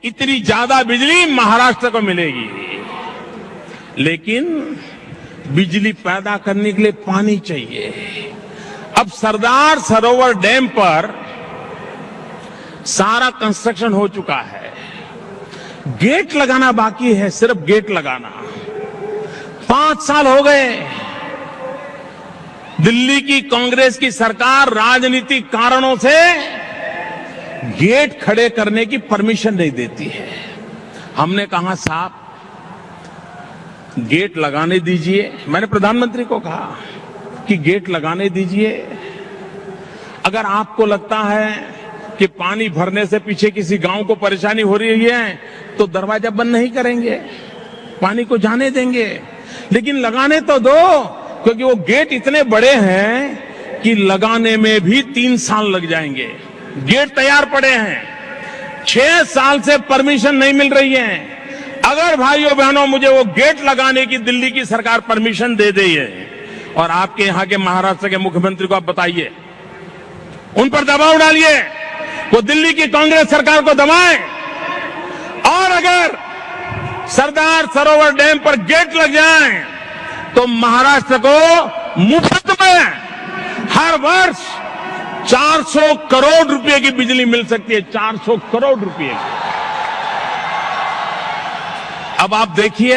इतनी ज्यादा बिजली महाराष्ट्र को मिलेगी, लेकिन बिजली पैदा करने के लिए पानी चाहिए। अब सरदार सरोवर डैम पर सारा कंस्ट्रक्शन हो चुका है, गेट लगाना बाकी है, सिर्फ गेट लगाना। 5 साल हो गए, दिल्ली की कांग्रेस की सरकार राजनीतिक कारणों से गेट खड़े करने की परमिशन नहीं देती है। हमने कहा साहब गेट लगाने दीजिए, मैंने प्रधानमंत्री को कहा कि गेट लगाने दीजिए। अगर आपको लगता है कि पानी भरने से पीछे किसी गांव को परेशानी हो रही है तो दरवाजा बंद नहीं करेंगे, पानी को जाने देंगे, लेकिन लगाने तो दो, क्योंकि वो गेट इतने बड़े हैं कि लगाने में भी 3 साल लग जाएंगे। गेट तैयार पड़े हैं, 6 साल से परमिशन नहीं मिल रही है। अगर भाइयों बहनों मुझे वो गेट लगाने की दिल्ली की सरकार परमिशन दे दे और आपके यहां के महाराष्ट्र के मुख्यमंत्री को आप बताइए, उन पर दबाव डालिए, वो दिल्ली की कांग्रेस सरकार को दबाएं, और अगर सरदार सरोवर डैम पर गेट लग जाए तो महाराष्ट्र को मुफ्त में हर वर्ष 400 करोड़ रुपए की बिजली मिल सकती है, 400 करोड़ रुपए की। अब आप देखिए,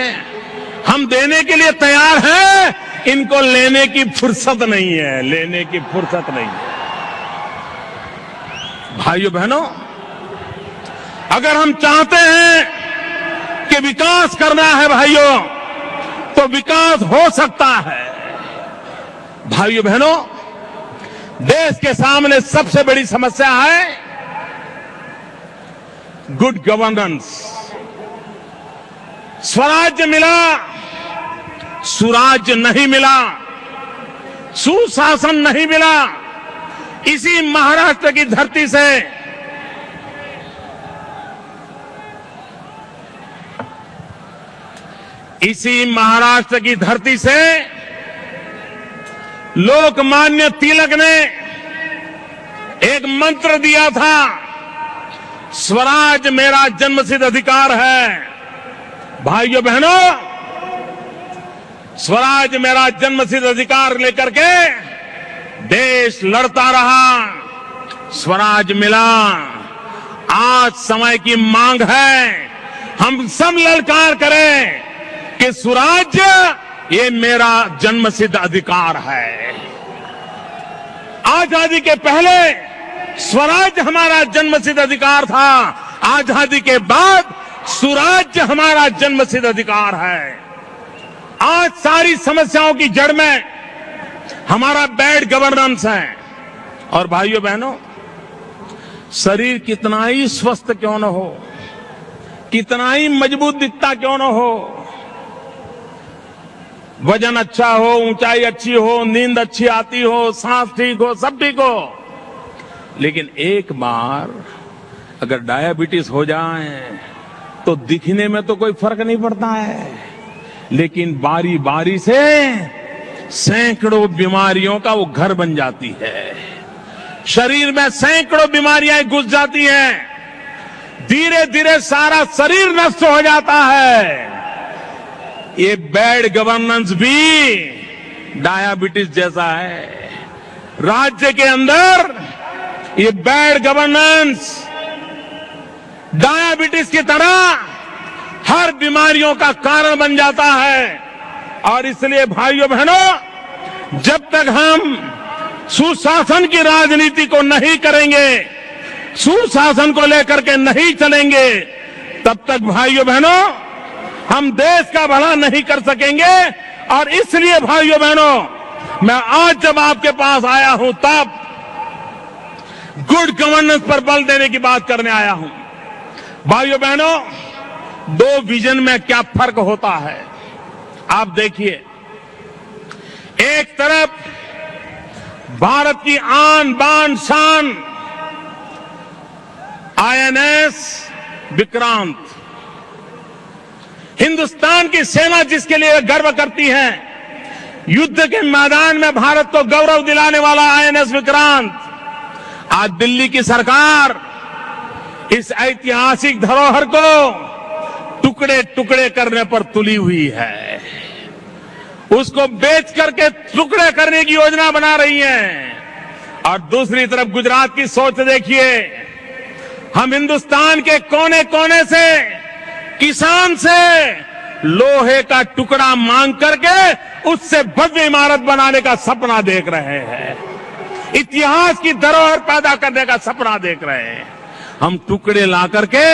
हम देने के लिए तैयार हैं, इनको लेने की फुर्सत नहीं है, लेने की फुर्सत नहीं है। भाइयों बहनों, अगर हम चाहते हैं कि विकास करना है भाइयों, तो विकास हो सकता है। भाइयों बहनों, देश के सामने सबसे बड़ी समस्या है गुड गवर्नेंस। स्वराज्य मिला, सुराज्य नहीं मिला, सुशासन नहीं मिला। इसी महाराष्ट्र की धरती से लोकमान्य तिलक ने एक मंत्र दिया था, स्वराज मेरा जन्मसिद्ध अधिकार है। भाइयों बहनों, स्वराज मेरा जन्मसिद्ध अधिकार लेकर के देश लड़ता रहा, स्वराज मिला। आज समय की मांग है, हम सब ललकार करें कि स्वराज्य ये मेरा जन्मसिद्ध अधिकार है। आजादी के पहले स्वराज्य हमारा जन्मसिद्ध अधिकार था, आजादी के बाद स्वराज्य हमारा जन्मसिद्ध अधिकार है। आज सारी समस्याओं की जड़ में हमारा बैड गवर्नेंस है। और भाइयों बहनों, शरीर कितना ही स्वस्थ क्यों न हो, कितना ही मजबूत दिखता क्यों न हो, वजन अच्छा हो, ऊंचाई अच्छी हो, नींद अच्छी आती हो, सांस ठीक हो, सब ठीक हो, लेकिन एक बार अगर डायबिटीज हो जाए तो दिखने में तो कोई फर्क नहीं पड़ता है, लेकिन बारी बारी से सैकड़ों बीमारियों का वो घर बन जाती है। शरीर में सैकड़ों बीमारियां घुस जाती हैं, धीरे धीरे सारा शरीर नष्ट हो जाता है। ये बैड गवर्नेंस भी डायबिटीज जैसा है। राज्य के अंदर ये बैड गवर्नेंस डायबिटीज की तरह हर बीमारियों का कारण बन जाता है। और इसलिए भाइयों बहनों, जब तक हम सुशासन की राजनीति को नहीं करेंगे, सुशासन को लेकर के नहीं चलेंगे, तब तक भाइयों बहनों हम देश का भला नहीं कर सकेंगे। और इसलिए भाइयों बहनों, मैं आज जब आपके पास आया हूं तब गुड गवर्नेंस पर बल देने की बात करने आया हूं। भाइयों बहनों, 2 विजन में क्या फर्क होता है आप देखिए। एक तरफ भारत की आन बान शान आईएनएस विक्रांत, हिंदुस्तान की सेना जिसके लिए गर्व करती है, युद्ध के मैदान में भारत को गौरव दिलाने वाला आईएनएस विक्रांत, आज दिल्ली की सरकार इस ऐतिहासिक धरोहर को टुकड़े टुकड़े करने पर तुली हुई है। उसको बेच करके टुकड़े करने की योजना बना रही है। और दूसरी तरफ गुजरात की सोच देखिए। हम हिंदुस्तान के कोने कोने से किसान से लोहे का टुकड़ा मांग करके उससे भव्य इमारत बनाने का सपना देख रहे हैं। इतिहास की धरोहर पैदा करने का सपना देख रहे हैं। हम टुकड़े ला करके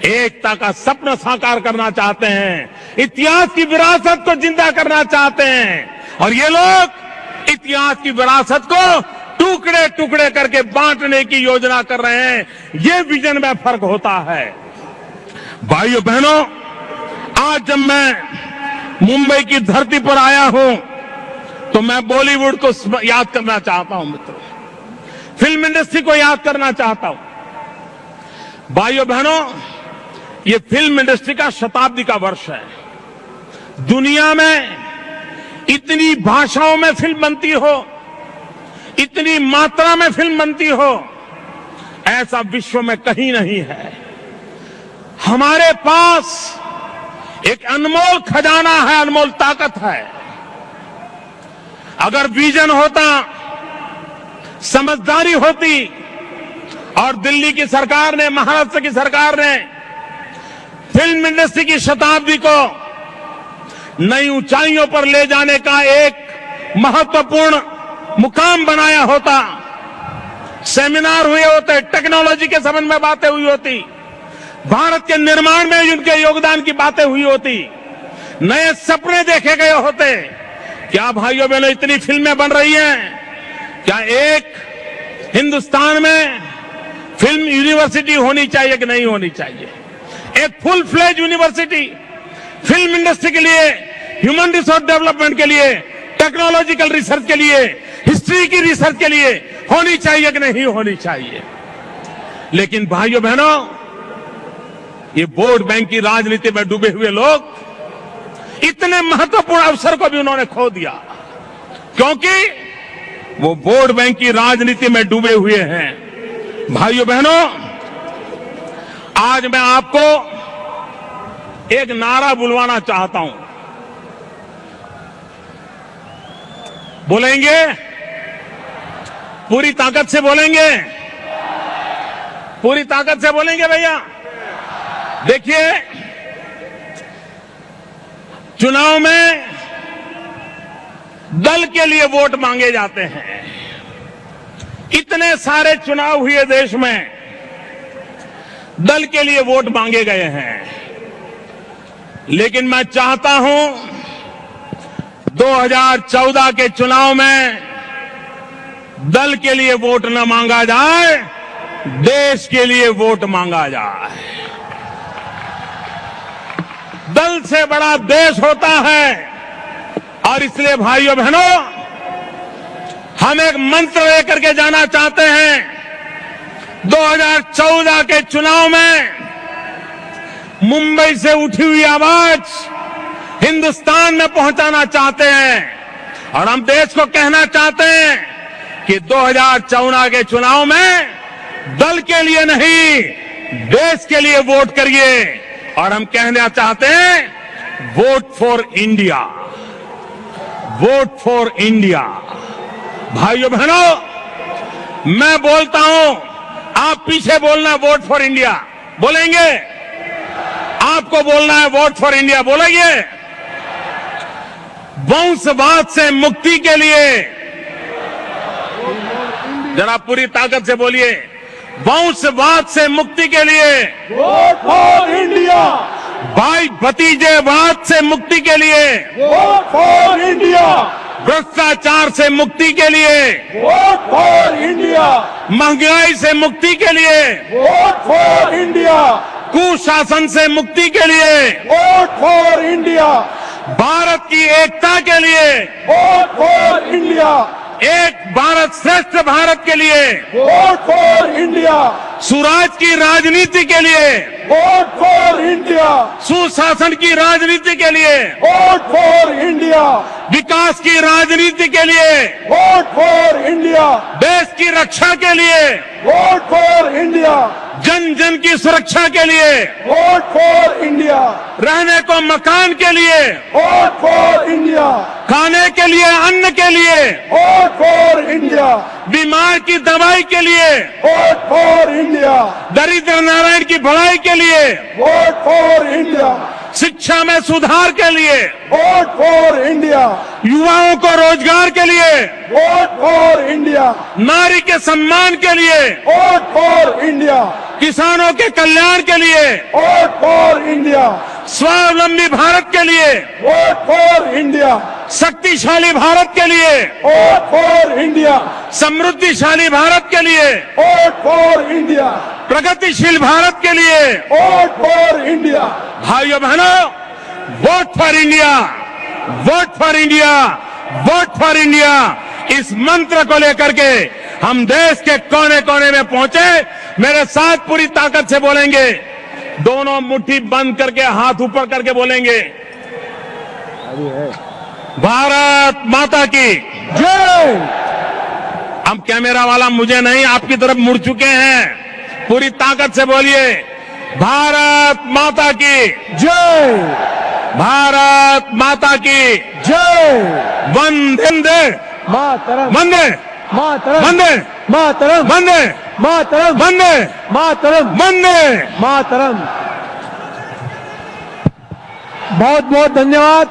एकता का सपना साकार करना चाहते हैं। इतिहास की विरासत को जिंदा करना चाहते हैं। और ये लोग इतिहास की विरासत को टुकड़े टुकड़े करके बांटने की योजना कर रहे हैं। ये विजन में फर्क होता है। भाइयों बहनों, आज जब मैं मुंबई की धरती पर आया हूं तो मैं बॉलीवुड को याद करना चाहता हूं मित्रों, फिल्म इंडस्ट्री को याद करना चाहता हूं। भाइयों बहनों, ये फिल्म इंडस्ट्री का शताब्दी का वर्ष है। दुनिया में इतनी भाषाओं में फिल्म बनती हो, इतनी मात्रा में फिल्म बनती हो, ऐसा विश्व में कहीं नहीं है। हमारे पास एक अनमोल खजाना है, अनमोल ताकत है। अगर विजन होता, समझदारी होती और दिल्ली की सरकार ने, महाराष्ट्र की सरकार ने फिल्म इंडस्ट्री की शताब्दी को नई ऊंचाइयों पर ले जाने का एक महत्वपूर्ण मुकाम बनाया होता, सेमिनार हुए होते, टेक्नोलॉजी के संबंध में बातें हुई होती, भारत के निर्माण में उनके योगदान की बातें हुई होती, नए सपने देखे गए होते। क्या भाइयों बहनों इतनी फिल्में बन रही हैं? क्या एक हिंदुस्तान में फिल्म यूनिवर्सिटी होनी चाहिए कि नहीं होनी चाहिए? एक full fledged university film industry के लिए, ह्यूमन रिसोर्स डेवलपमेंट के लिए, टेक्नोलॉजिकल रिसर्च के लिए, हिस्ट्री की रिसर्च के लिए होनी चाहिए कि नहीं होनी चाहिए? लेकिन भाइयों बहनों, ये वोट बैंक की राजनीति में डूबे हुए लोग इतने महत्वपूर्ण अवसर को भी उन्होंने खो दिया, क्योंकि वो वोट बैंक की राजनीति में डूबे हुए हैं। भाइयों बहनों, आज मैं आपको एक नारा बुलवाना चाहता हूं। बोलेंगे? पूरी ताकत से बोलेंगे? पूरी ताकत से बोलेंगे भैया? देखिए, चुनाव में दल के लिए वोट मांगे जाते हैं। इतने सारे चुनाव हुए देश में, दल के लिए वोट मांगे गए हैं। लेकिन मैं चाहता हूं 2014 के चुनाव में दल के लिए वोट न मांगा जाए, देश के लिए वोट मांगा जाए। दल से बड़ा देश होता है। और इसलिए भाइयों बहनों, हम एक मंत्र लेकर के जाना चाहते हैं। 2014 के चुनाव में मुंबई से उठी हुई आवाज हिंदुस्तान में पहुंचाना चाहते हैं। और हम देश को कहना चाहते हैं कि 2014 के चुनाव में दल के लिए नहीं, देश के लिए वोट करिए। और हम कहना चाहते हैं, vote for India, vote for India. भाइयों बहनों, मैं बोलता हूं, आप पीछे बोलना वोट फॉर इंडिया। बोलेंगे? आपको बोलना है वोट फॉर इंडिया। बोलेंगे? वंशवाद से मुक्ति के लिए जरा पूरी ताकत से बोलिए, वंशवाद से मुक्ति के लिए वोट फॉर इंडिया, भाई भतीजेवाद से मुक्ति के लिए वोट फॉर इंडिया, भ्रष्टाचार से मुक्ति के लिए वोट फॉर इंडिया, महंगाई से मुक्ति के लिए वोट फॉर इंडिया, कुशासन से मुक्ति के लिए वोट फॉर इंडिया, भारत की एकता के लिए वोट फॉर इंडिया, एक भारत श्रेष्ठ भारत के लिए वोट फॉर इंडिया, सुराज की राजनीति के लिए वोट फॉर इंडिया, सुशासन की राजनीति के लिए वोट फॉर इंडिया, विकास की राजनीति के लिए वोट फॉर इंडिया, देश की रक्षा के लिए वोट फॉर इंडिया, जन जन की सुरक्षा के लिए, वोट फॉर इंडिया, रहने को मकान के लिए, वोट फॉर इंडिया, खाने के लिए, अन्न के लिए, वोट फॉर इंडिया, बीमार की दवाई के लिए, वोट फॉर इंडिया, दरिद्र नारायण की भलाई के लिए, वोट फॉर इंडिया, शिक्षा में सुधार के लिए, वोट फॉर इंडिया, युवाओं को रोजगार के लिए, वोट फॉर इंडिया, नारी के सम्मान के लिए, वोट फॉर इंडिया, किसानों के कल्याण के लिए, वोट फॉर इंडिया, स्वावलंबी भारत के लिए, वोट फॉर इंडिया, शक्तिशाली भारत के लिए, वोट फॉर इंडिया, समृद्धिशाली भारत के लिए, वोट फॉर इंडिया, प्रगतिशील भारत के लिए, वोट फॉर इंडिया, भाइयों बहनों, vote for India, vote for India, vote for India, इस मंत्र को लेकर के हम देश के कोने कोने में पहुंचे। मेरे साथ पूरी ताकत से बोलेंगे, दोनों मुट्ठी बंद करके हाथ ऊपर करके बोलेंगे, भारत माता की जय। अब कैमरा वाला मुझे नहीं, आपकी तरफ मुड़ चुके हैं, पूरी ताकत से बोलिए, भारत माता की जय, भारत माता की जय। वंदे मातरम, वंदे मातरम, वंदे मातरम, वंदे मातरम, वंदे मातरम, वंदे। मातरम। बहुत बहुत धन्यवाद।